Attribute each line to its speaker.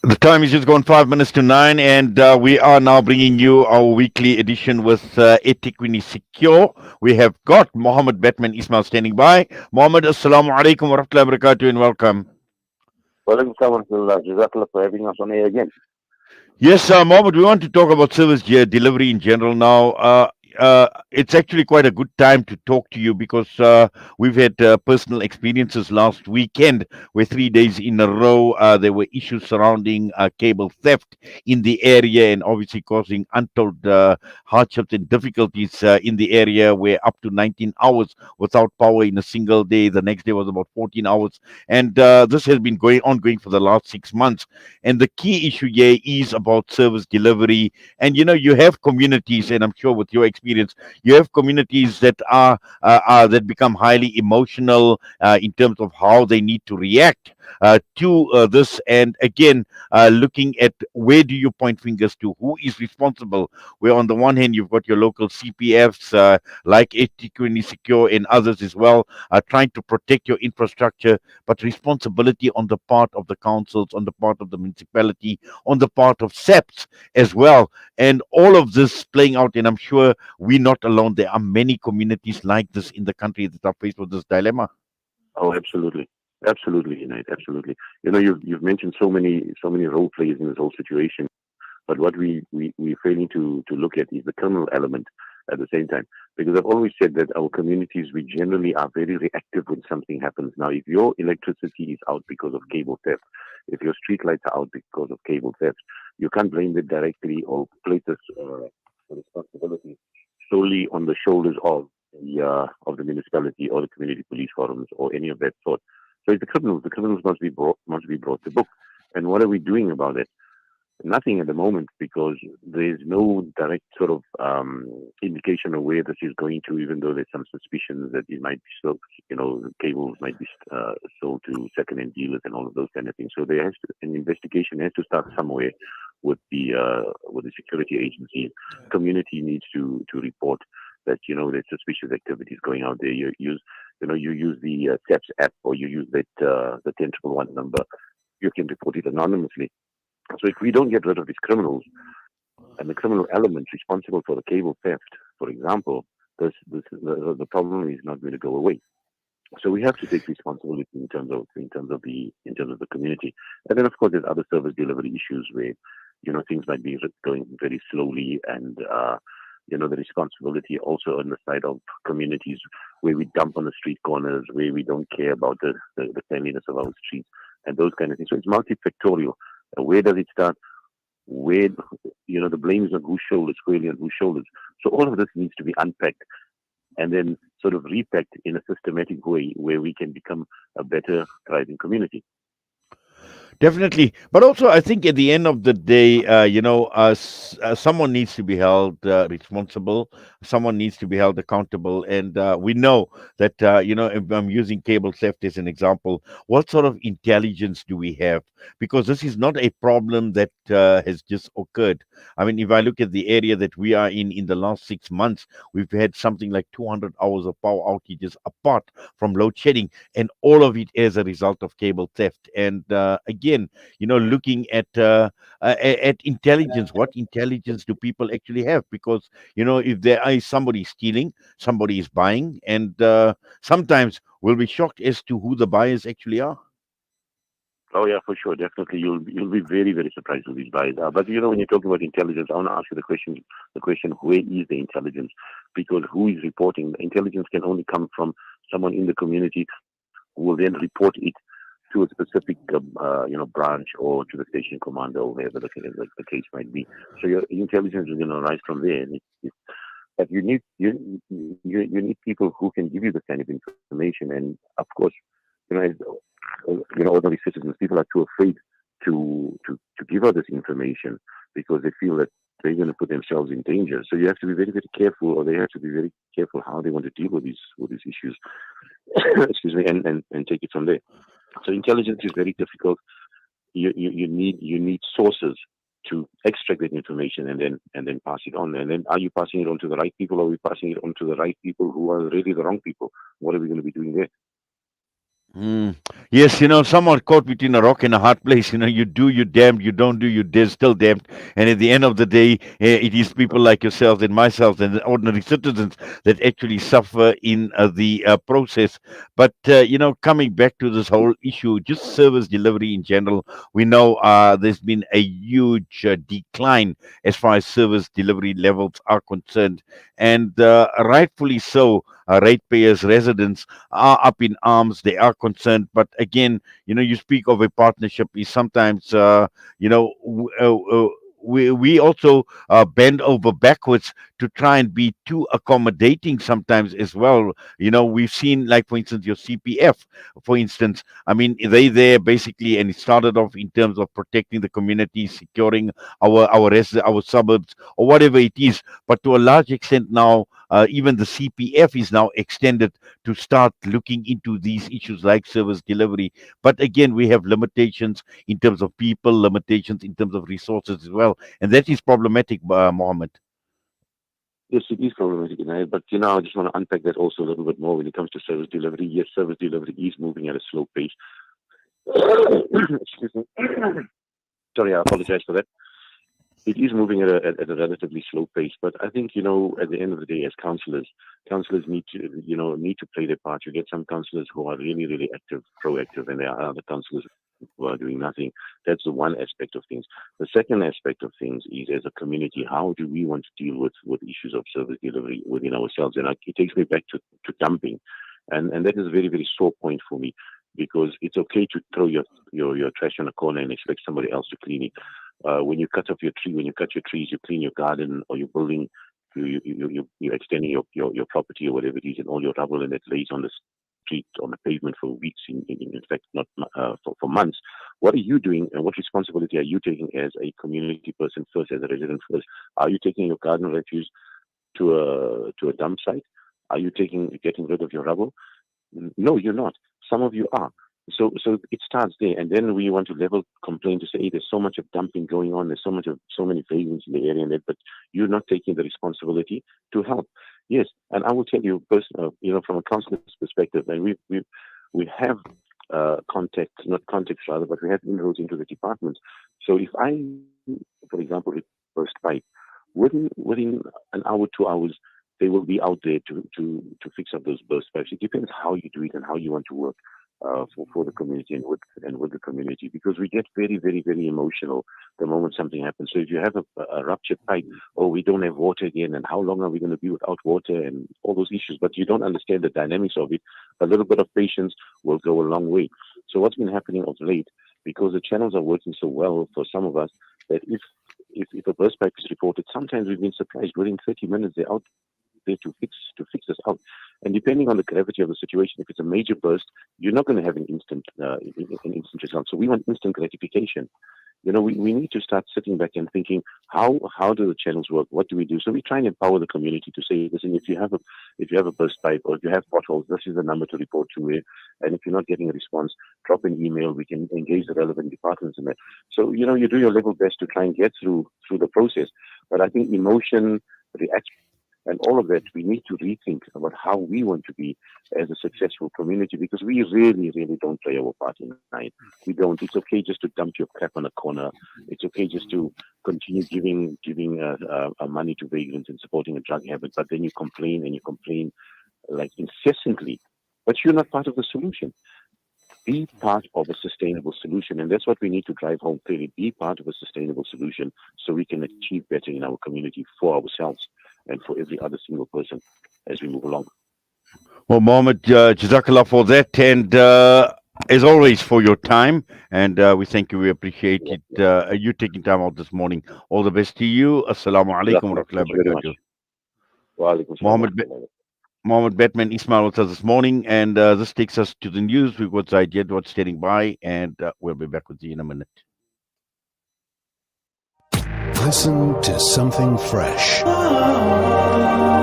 Speaker 1: The time is just gone 5 minutes to 9, and we are now bringing you our weekly edition with eThekwini Secure. We have got Mohammed Batman Ismail standing by. Mohammed, assalamu alaikum wa rahmatullahi wa barakatuh, and welcome.
Speaker 2: Welcome, Jazakallah for having us on air again.
Speaker 1: Yes, Mohammed, we want to talk about service delivery in general now. It's actually quite a good time to talk to you because we've had personal experiences last weekend where 3 days in a row there were issues surrounding cable theft in the area and obviously causing untold hardships and difficulties in the area where up to 19 hours without power in a single day. The next day was about 14 hours. And this has been ongoing for the last 6 months. And the key issue here is about service delivery. And you have communities, and I'm sure with your experience, you have communities that are that become highly emotional in terms of how they need to react to this. And again, looking at where do you point fingers to, who is responsible? Where on the one hand you've got your local CPFs like eThekwini Secure and others as well, trying to protect your infrastructure, but responsibility on the part of the councils, on the part of the municipality, on the part of SEPs as well. And all of this playing out, and I'm sure we're not alone. There are many communities like this in the country that are faced with this dilemma.
Speaker 2: Oh, absolutely, absolutely, United, absolutely. You've mentioned so many role players in this whole situation, but what we're failing to look at is the criminal element at the same time. Because I've always said that our communities, we generally are very reactive when something happens. Now, if your electricity is out because of cable theft, if your street lights are out because of cable theft, you can't blame it directly or place this responsibility solely on the shoulders of the municipality or the community police forums or any of that sort. So it's the criminals. The criminals must be brought to book. And what are we doing about it? Nothing at the moment because there's no direct sort of indication of where this is going to, even though there's some suspicions that it might be sold, cables might be sold to second-hand dealers and all of those kind of things. So an investigation has to start somewhere with the security agency. Community needs to report that there's suspicious activities going out there. You use the SEPS app or you use that the 1011 number. You can report it anonymously. So if we don't get rid of these criminals and the criminal elements responsible for the cable theft, for example, the problem is not going to go away. So we have to take responsibility in terms of the community. And then of course there's other service delivery issues where things might be going very slowly and the responsibility also on the side of communities where we dump on the street corners, where we don't care about the cleanliness of our streets and those kind of things. So it's multifactorial. Where does it start? Where the blame is on whose shoulders, squarely on whose shoulders. So all of this needs to be unpacked and then sort of repacked in a systematic way where we can become a better, thriving community.
Speaker 1: Definitely, but also I think at the end of the day, someone needs to be held responsible. Someone needs to be held accountable, and we know that if I'm using cable theft as an example, what sort of intelligence do we have? Because this is not a problem that has just occurred. I mean, if I look at the area that we are in the last 6 months, we've had something like 200 hours of power outages apart from load shedding, and all of it as a result of cable theft. And again, looking at intelligence, what intelligence do people actually have? Because if there is somebody stealing, somebody is buying, and sometimes we'll be shocked as to who the buyers actually are.
Speaker 2: Oh yeah, for sure, definitely. You'll be very very surprised with these guys. But when you're talking about intelligence, I want to ask you the question: where is the intelligence? Because who is reporting? The intelligence can only come from someone in the community who will then report it to a specific branch or to the station commander or wherever the case might be. So your intelligence is going to arise from there. But you need people who can give you the kind of information. And of course, as ordinary citizens, people are too afraid to give out this information because they feel that they're going to put themselves in danger. So you have to be very, very careful, or they have to be very careful how they want to deal with these issues. Excuse me, and take it from there. So intelligence is very difficult. You need sources to extract that information and then pass it on. And then are you passing it on to the right people, or are we passing it on to the right people who are really the wrong people? What are we going to be doing there?
Speaker 1: Mm. Yes, someone caught between a rock and a hard place. You do, you damned. You don't do, you still damned. And at the end of the day, it is people like yourselves and myself and the ordinary citizens that actually suffer in the process. But, coming back to this whole issue, just service delivery in general, we know there's been a huge decline as far as service delivery levels are concerned. And rightfully so, ratepayers, residents, are up in arms. They are concerned. But again, you speak of a partnership is sometimes, you know, w- uh, uh, we also bend over backwards to try and be too accommodating sometimes as well. We've seen, like, for instance, your CPF, for instance. I mean, they there basically, and it started off in terms of protecting the community, securing our suburbs, or whatever it is. But to a large extent now, even the CPF is now extended to start looking into these issues like service delivery. But again, we have limitations in terms of people, limitations in terms of resources as well. And that is problematic, Mohammed.
Speaker 2: Yes, it is problematic, but I just want to unpack that also a little bit more when it comes to service delivery. Yes, service delivery is moving at a slow pace. Excuse me. Sorry, I apologize for that. It is moving at a relatively slow pace, but I think at the end of the day, as councillors need to play their part. You get some councillors who are really really active, proactive, and there are other councillors who are doing nothing. That's the one aspect of things. The second aspect of things is, as a community, how do we want to deal with issues of service delivery within ourselves? And it takes me back to dumping, and that is a very very sore point for me, because it's okay to throw your trash in a corner and expect somebody else to clean it. When you cut off your tree, when you cut your trees, you clean your garden or your building, you're extending your property or whatever it is, and all your rubble and it lays on the street, on the pavement for weeks, in fact, not for months. What are you doing, and what responsibility are you taking as a community person first, as a resident first? Are you taking your garden refuse to a dump site? Are you getting rid of your rubble? No, you're not. Some of you are. So it starts there, and then we want to level complain to say, hey, there's so much of dumping going on. There's so many vagrants in the area, and that, but you're not taking the responsibility to help. Yes, and I will tell you, from a council's perspective, and we have contact, not contacts rather, but we have inroads into the departments. So if I, for example, if burst pipe, within an hour, 2 hours, they will be out there to fix up those burst pipes. It depends how you do it and how you want to work for the community and with the community, because we get very very very emotional the moment something happens. So if you have a ruptured pipe, oh, we don't have water again, and how long are we going to be without water, and all those issues, but you don't understand the dynamics of it. A little bit of patience will go a long way. So what's been happening of late, because the channels are working so well for some of us, that if a burst pipe is reported, sometimes we've been surprised within 30 minutes they're out there to fix this out. And depending on the gravity of the situation, if it's a major burst, you're not going to have an instant result. So we want instant gratification. We need to start sitting back and thinking, how do the channels work? What do we do? So we try and empower the community to say, listen, if you have a burst pipe or if you have potholes, this is the number to report to it. And if you're not getting a response, drop an email. We can engage the relevant departments in that. So you do your level best to try and get through the process. But I think emotion, reaction, and all of that, we need to rethink about how we want to be as a successful community, because we really, really don't play our part in it. We don't. It's okay just to dump your crap on a corner. It's okay just to continue giving money to vagrants and supporting a drug habit, but then you complain and you complain like incessantly. But you're not part of the solution. Be part of a sustainable solution, and that's what we need to drive home clearly. Be part of a sustainable solution so we can achieve better in our community for ourselves and for every other single person as we move along.
Speaker 1: Well, Mohammed, Jazakallah for that. And as always, for your time. And we thank you. We appreciate
Speaker 2: Yeah.
Speaker 1: it. You taking time out this morning. All the best to you. Assalamu alaikum wa
Speaker 2: Jazakallah.
Speaker 1: rahmatullahi
Speaker 2: Thank
Speaker 1: wa
Speaker 2: you very much.
Speaker 1: barakatuh.
Speaker 2: Wa alaikum salam wa
Speaker 1: Mohammed,
Speaker 2: rahmatullahi.
Speaker 1: Mohammed Batman Ismail with us this morning. And this takes us to the news. We've got Zaid Jedward standing by. And we'll be back with you in a minute.
Speaker 3: Listen to something fresh.